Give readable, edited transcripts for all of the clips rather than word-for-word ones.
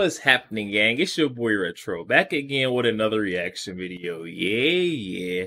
What is happening, gang? It's your boy Retro, back again with another reaction video. Yeah.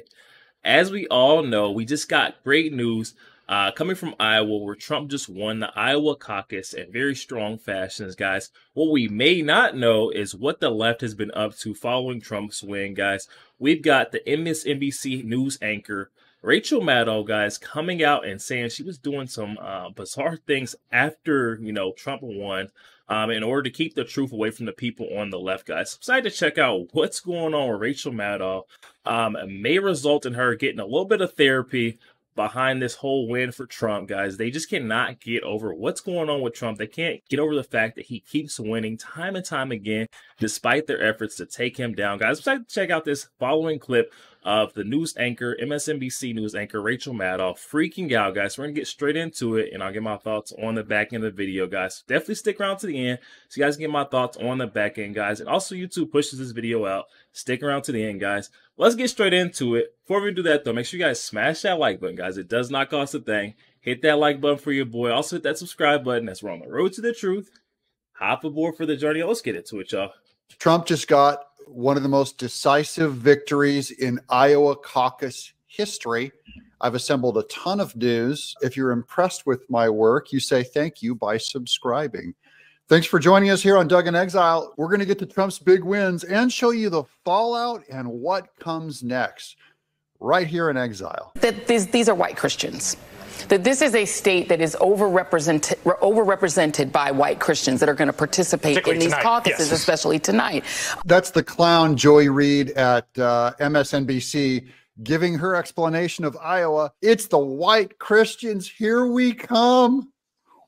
As we all know, we just got great news coming from Iowa, where Trump just won the Iowa caucus in very strong fashions, guys. What we may not know is what the left has been up to following Trump's win, guys. We've got the MSNBC news anchor Rachel Maddow, guys, coming out and saying she was doing some bizarre things after, Trump won in order to keep the truth away from the people on the left, guys. I'm excited to check out what's going on with Rachel Maddow. It may result in her getting a little bit of therapy behind this whole win for Trump, guys. They just cannot get over what's going on with Trump. They can't get over the fact that he keeps winning time and time again, despite their efforts to take him down, guys. I'm excited to check out this following clip of the news anchor, MSNBC news anchor, Rachel Maddow, freaking out, guys. We're going to get straight into it, and I'll get my thoughts on the back end of the video, guys. Definitely stick around to the end so you guys can get my thoughts on the back end, guys. And also, YouTube pushes this video out. Stick around to the end, guys. Let's get straight into it. Before we do that, though, make sure you guys smash that like button, guys. It does not cost a thing. Hit that like button for your boy. Also, hit that subscribe button. That's we're on the road to the truth. Hop aboard for the journey. Let's get into it, y'all. Trump just got one of the most decisive victories in Iowa caucus history. I've assembled a ton of news. If you're impressed with my work, you say thank you by subscribing. Thanks for joining us here on Doug in Exile. We're going to get to Trump's big wins and show you the fallout and what comes next right here in Exile. That these are white Christians. That this is a state that is overrepresented by white Christians that are going to participate in these caucuses, yes, especially tonight. That's the clown Joy Reid at MSNBC giving her explanation of Iowa. It's the white Christians. Here we come.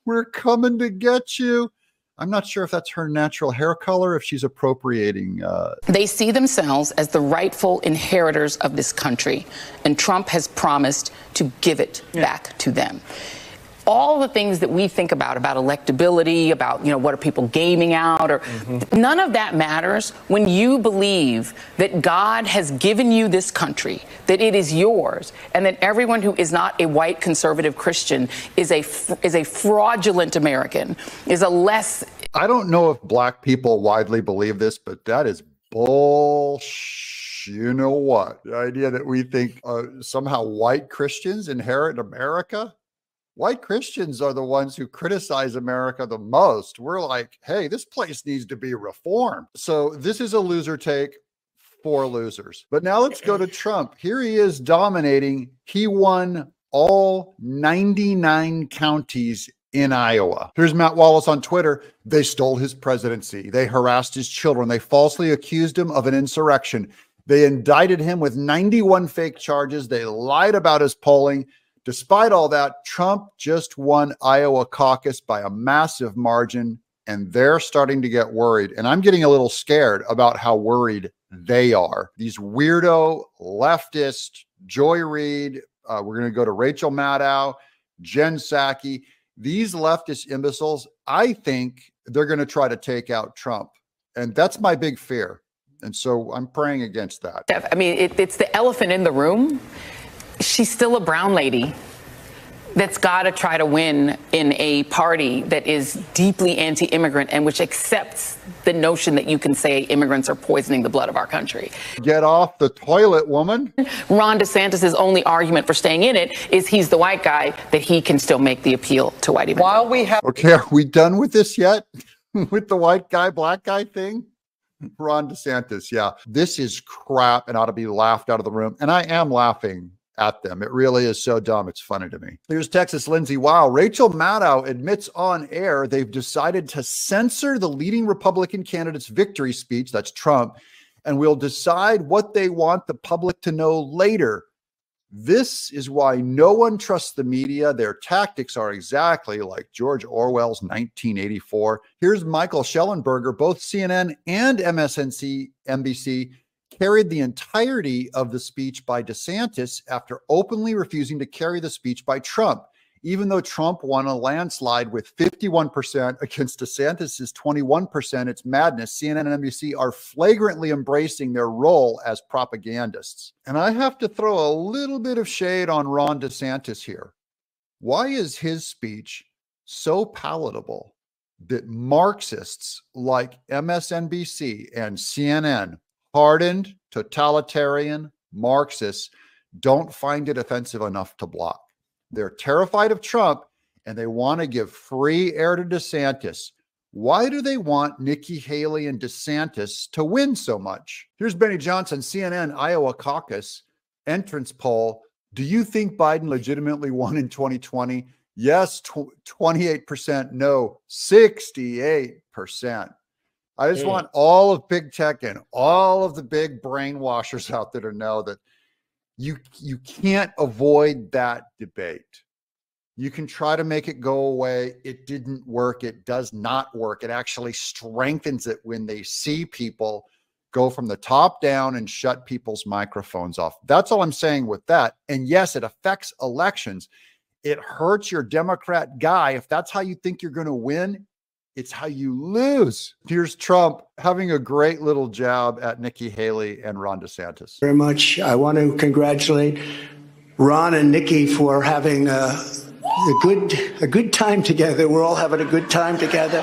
We're coming to get you. I'm not sure if that's her natural hair color, if she's appropriating. They see themselves as the rightful inheritors of this country, and Trump has promised to give it back to them. All the things that we think about electability, about, what are people gaming out, or none of that matters when you believe that God has given you this country, that it is yours, and that everyone who is not a white conservative Christian is a fraudulent American, is a less. I don't know if black people widely believe this, but that is bullshit. You know what? The idea that we think somehow white Christians inherit America. White Christians are the ones who criticize America the most. We're like, hey, this place needs to be reformed. So this is a loser take for losers. But now let's go to Trump. Here he is dominating. He won all 99 counties in Iowa. Here's Matt Wallace on Twitter. They stole his presidency. They harassed his children. They falsely accused him of an insurrection. They indicted him with 91 fake charges. They lied about his polling. Despite all that, Trump just won Iowa caucus by a massive margin, and they're starting to get worried. And I'm getting a little scared about how worried they are. These weirdo leftist, Joy Reid, we're going to go to Rachel Maddow, Jen Psaki. These leftist imbeciles, I think they're going to try to take out Trump. And that's my big fear. And so I'm praying against that. I mean, it's the elephant in the room. She's still a brown lady that's got to try to win in a party that is deeply anti-immigrant and which accepts the notion that you can say immigrants are poisoning the blood of our country. Get off the toilet, woman. Ron DeSantis' only argument for staying in it is he's the white guy, that he can still make the appeal to white evangelicals. While we have... Okay, are we done with this yet? With the white guy, black guy thing? Ron DeSantis, yeah. This is crap and ought to be laughed out of the room. And I am laughing at them. It really is so dumb. It's funny to me. Here's Texas Lindsay. Wow. Rachel Maddow admits on air they've decided to censor the leading Republican candidate's victory speech. That's Trump. And will decide what they want the public to know later. This is why no one trusts the media. Their tactics are exactly like George Orwell's 1984. Here's Michael Schellenberger. Both CNN and MSNBC carried the entirety of the speech by DeSantis after openly refusing to carry the speech by Trump, even though Trump won a landslide with 51% against DeSantis's 21%. It's madness. CNN and NBC are flagrantly embracing their role as propagandists. And I have to throw a little bit of shade on Ron DeSantis here. Why is his speech so palatable that Marxists like MSNBC and CNN, hardened totalitarian Marxists, don't find it offensive enough to block. They're terrified of Trump and they want to give free air to DeSantis. Why do they want Nikki Haley and DeSantis to win so much? Here's Benny Johnson, CNN, Iowa caucus entrance poll. Do you think Biden legitimately won in 2020? Yes, 28%. No, 68%. I just want all of big tech and all of the big brainwashers out there to know that you can't avoid that debate. You can try to make it go away. It didn't work. It does not work. It actually strengthens it when they see people go from the top down and shut people's microphones off. That's all I'm saying with that. And yes, it affects elections. It hurts your Democrat guy. If that's how you think you're going to win, it's how you lose. Here's Trump having a great little jab at Nikki Haley and Ron DeSantis. Very much. I want to congratulate Ron and Nikki for having a good time together. We're all having a good time together.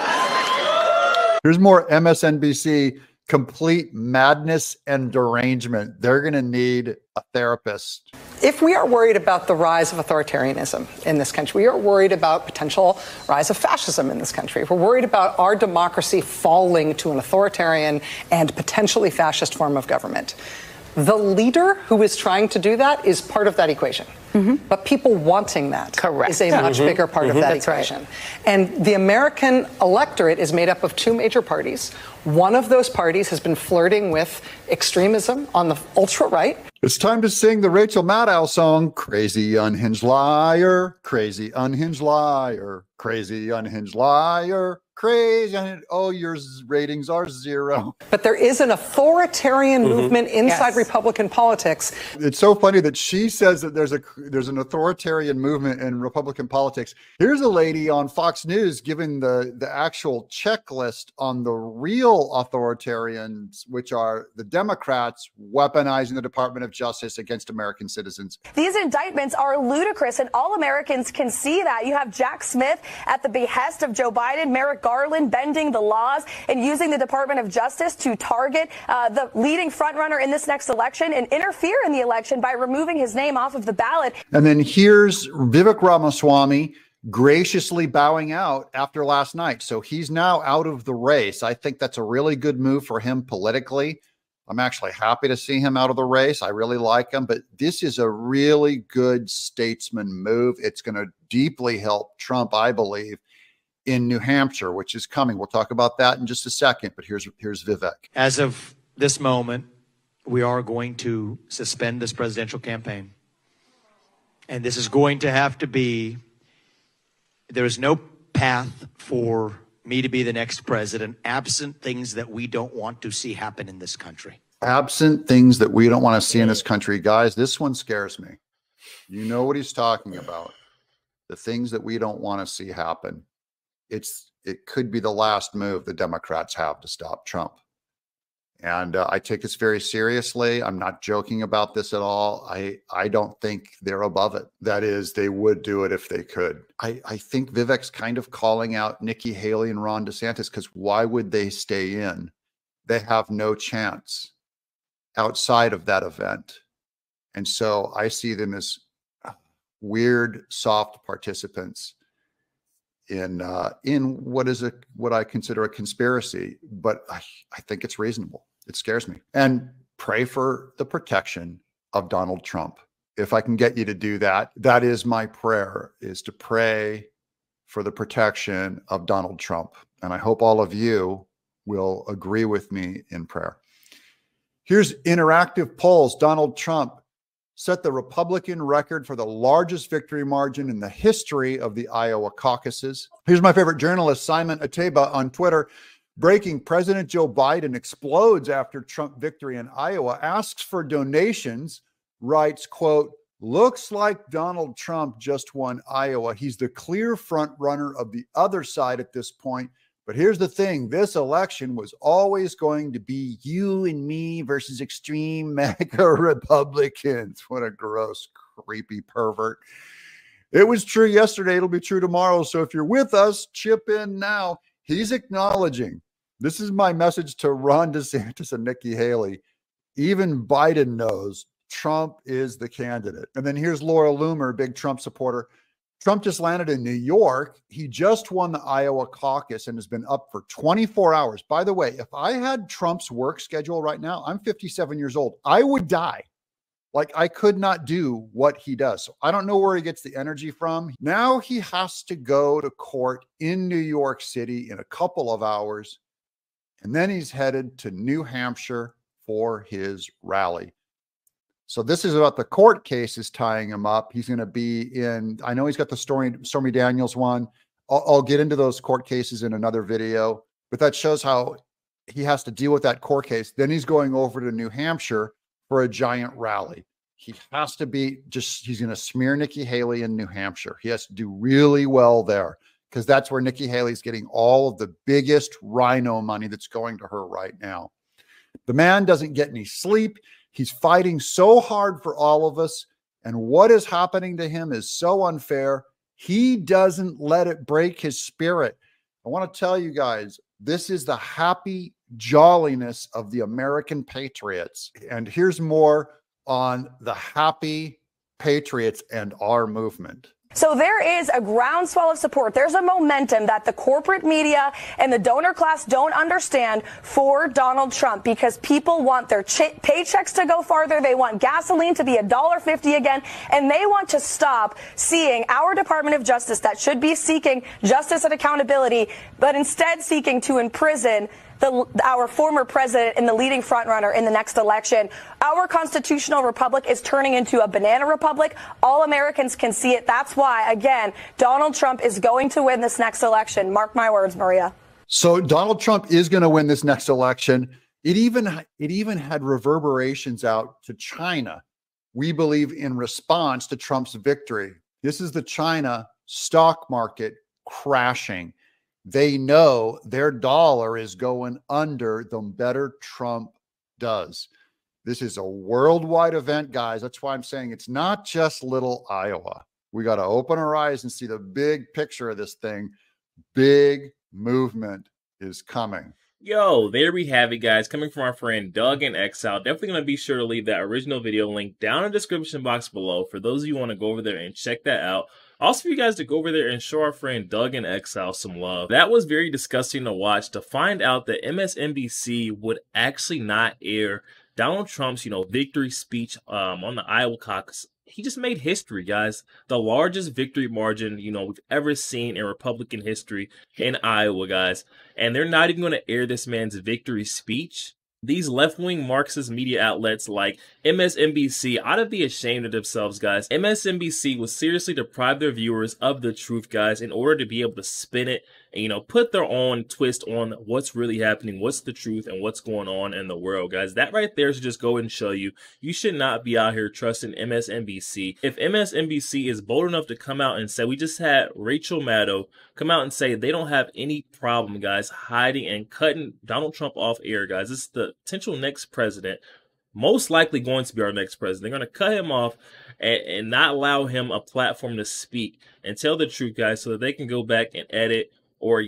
Here's more MSNBC. Complete madness and derangement. They're going to need a therapist. If we are worried about the rise of authoritarianism in this country, we are worried about potential rise of fascism in this country. If we're worried about our democracy falling to an authoritarian and potentially fascist form of government, the leader who is trying to do that is part of that equation. But people wanting that is a much bigger part of that equation. Right. And the American electorate is made up of two major parties. One of those parties has been flirting with extremism on the ultra-right. It's time to sing the Rachel Maddow song, Crazy Unhinged Liar, Crazy Unhinged Liar, Crazy Unhinged Liar, Crazy Unhinged. Oh, your ratings are 0. But there is an authoritarian movement inside Republican politics. It's so funny that she says that there's an authoritarian movement in Republican politics. Here's a lady on Fox News giving the actual checklist on the real authoritarians, which are the Democrats weaponizing the Department of Justice against American citizens. These indictments are ludicrous, and all Americans can see that. You have Jack Smith at the behest of Joe Biden, Merrick Garland bending the laws and using the Department of Justice to target the leading frontrunner in this next election and interfere in the election by removing his name off of the ballot. And then here's Vivek Ramaswamy graciously bowing out after last night. So he's now out of the race. I think that's a really good move for him politically. I'm actually happy to see him out of the race. I really like him, but this is a really good statesman move. It's going to deeply help Trump, I believe, in New Hampshire, which is coming. We'll talk about that in just a second, but here's Vivek. As of this moment, we are going to suspend this presidential campaign. And this is going to have to be, there is no path for me to be the next president absent things that we don't want to see happen in this country. Absent things that we don't want to see in this country. Guys, this one scares me. You know what he's talking about. The things that we don't want to see happen. It could be the last move the Democrats have to stop Trump. And I take this very seriously. I'm not joking about this at all. I don't think they're above it. That is, they would do it if they could. I think Vivek's kind of calling out Nikki Haley and Ron DeSantis because why would they stay in? They have no chance outside of that event. And so I see them as weird, soft participants in what I consider a conspiracy, but I think it's reasonable. It scares me. And pray for the protection of Donald Trump. If I can get you to do that, that is my prayer, is to pray for the protection of Donald Trump. And I hope all of you will agree with me in prayer. Here's interactive polls. Donald Trump set the Republican record for the largest victory margin in the history of the Iowa caucuses. Here's my favorite journalist, Simon Ateba, on Twitter. Breaking: President Joe Biden explodes after Trump victory in Iowa, asks for donations, writes, quote, looks like Donald Trump just won Iowa. He's the clear front runner of the other side at this point. But here's the thing. This election was always going to be you and me versus extreme MAGA Republicans. What a gross, creepy pervert. It was true yesterday. It'll be true tomorrow. So if you're with us, chip in now. He's acknowledging, this is my message to Ron DeSantis and Nikki Haley. Even Biden knows Trump is the candidate. And then here's Laura Loomer, big Trump supporter. Trump just landed in New York. He just won the Iowa caucus and has been up for 24 hours. By the way, if I had Trump's work schedule right now, I'm 57 years old. I would die. Like, I could not do what he does. So I don't know where he gets the energy from. Now he has to go to court in New York City in a couple of hours. And then he's headed to New Hampshire for his rally. So this is about the court cases tying him up. He's going to be in, I know he's got the Stormy Daniels one. I'll get into those court cases in another video, but that shows how he has to deal with that court case. Then he's going over to New Hampshire for a giant rally. He has to be he's going to smear Nikki Haley in New Hampshire. He has to do really well there because that's where Nikki Haley's getting all of the biggest rhino money that's going to her right now. The man doesn't get any sleep. He's fighting so hard for all of us. And what is happening to him is so unfair. He doesn't let it break his spirit. I want to tell you guys, this is the happy jolliness of the American patriots. And here's more on the happy patriots and our movement. So there is a groundswell of support. There's a momentum that the corporate media and the donor class don't understand for Donald Trump because people want their paychecks to go farther. They want gasoline to be $1.50 again, and they want to stop seeing our Department of Justice that should be seeking justice and accountability, but instead seeking to imprison our former president and the leading frontrunner in the next election. Our constitutional republic is turning into a banana republic. All Americans can see it. That's why, again, Donald Trump is going to win this next election. Mark my words, Maria. So Donald Trump is going to win this next election. It even had reverberations out to China, we believe, in response to Trump's victory. This is the China stock market crashing. They know their dollar is going under the better Trump does. This is a worldwide event, guys. That's why I'm saying it's not just little Iowa. We got to open our eyes and see the big picture of this thing. Big movement is coming. Yo, there we have it, guys. Coming from our friend Doug in Exile. Definitely going to be sure to leave that original video link down in the description box below for those of you who want to go over there and check that out. Also, for you guys to go over there and show our friend Doug in Exile some love. That was very disgusting to watch, to find out that MSNBC would actually not air Donald Trump's, victory speech on the Iowa caucus. He just made history, guys. The largest victory margin, we've ever seen in Republican history in Iowa, guys. And they're not even going to air this man's victory speech. These left-wing Marxist media outlets like MSNBC ought to be ashamed of themselves, guys. MSNBC will seriously deprive their viewers of the truth, guys, in order to be able to spin it and, put their own twist on what's really happening, what's the truth, and what's going on in the world, guys. That right there should just go and show you should not be out here trusting MSNBC. If MSNBC is bold enough to come out and say, we just had Rachel Maddow come out and say they don't have any problem, guys, hiding and cutting Donald Trump off air, guys. This is the potential next president, most likely going to be our next president. They're going to cut him off and not allow him a platform to speak and tell the truth, guys, so that they can go back and edit or,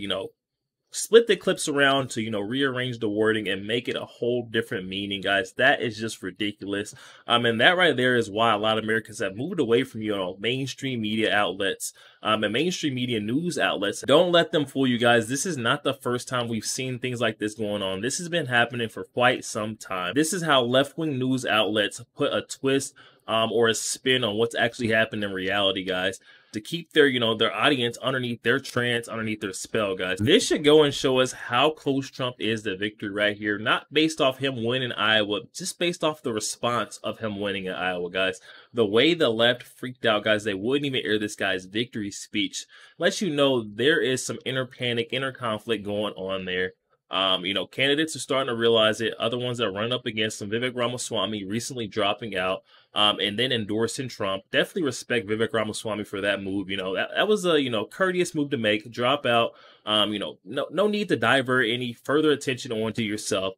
split the clips around to, rearrange the wording and make it a whole different meaning, guys. That is just ridiculous. And that right there is why a lot of Americans have moved away from, mainstream media outlets and mainstream media news outlets. Don't let them fool you, guys. This is not the first time we've seen things like this going on. This has been happening for quite some time. This is how left-wing news outlets put a twist or a spin on what's actually happened in reality, guys, to keep their, their audience underneath their trance, underneath their spell, guys. This should go and show us how close Trump is to victory right here, not based off him winning Iowa, just based off the response of him winning in Iowa, guys. The way the left freaked out, guys, they wouldn't even air this guy's victory speech. Lets you know there is some inner panic, inner conflict going on there. Candidates are starting to realize it. Other ones that run up against them, Vivek Ramaswamy recently dropping out and then endorsing Trump. Definitely respect Vivek Ramaswamy for that move. That was a, courteous move to make. Drop out. No need to divert any further attention onto yourself.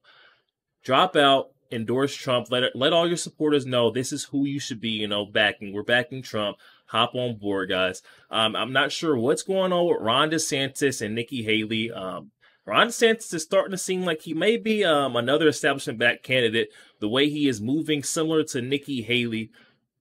Drop out. Endorse Trump. Let all your supporters know this is who you should be, backing. We're backing Trump. hop on board, guys. I'm not sure what's going on with Ron DeSantis and Nikki Haley. Ron DeSantis is starting to seem like he may be another establishment-backed candidate. The way he is moving, similar to Nikki Haley,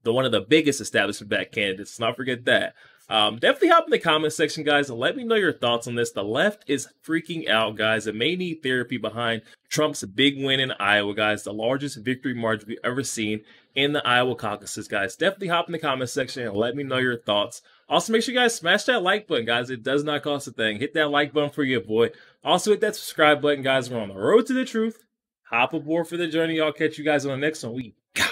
one of the biggest establishment-backed candidates. Let's not forget that. Definitely hop in the comment section, guys, and let me know your thoughts on this. The left is freaking out, guys. It may need therapy behind Trump's big win in Iowa, guys. The largest victory margin we've ever seen in the Iowa caucuses, guys. Definitely hop in the comment section and let me know your thoughts. Also, make sure you guys smash that like button, guys. It does not cost a thing. Hit that like button for your boy. Also, hit that subscribe button, guys. We're on the road to the truth. Hop aboard for the journey. I'll catch you guys on the next one. We go.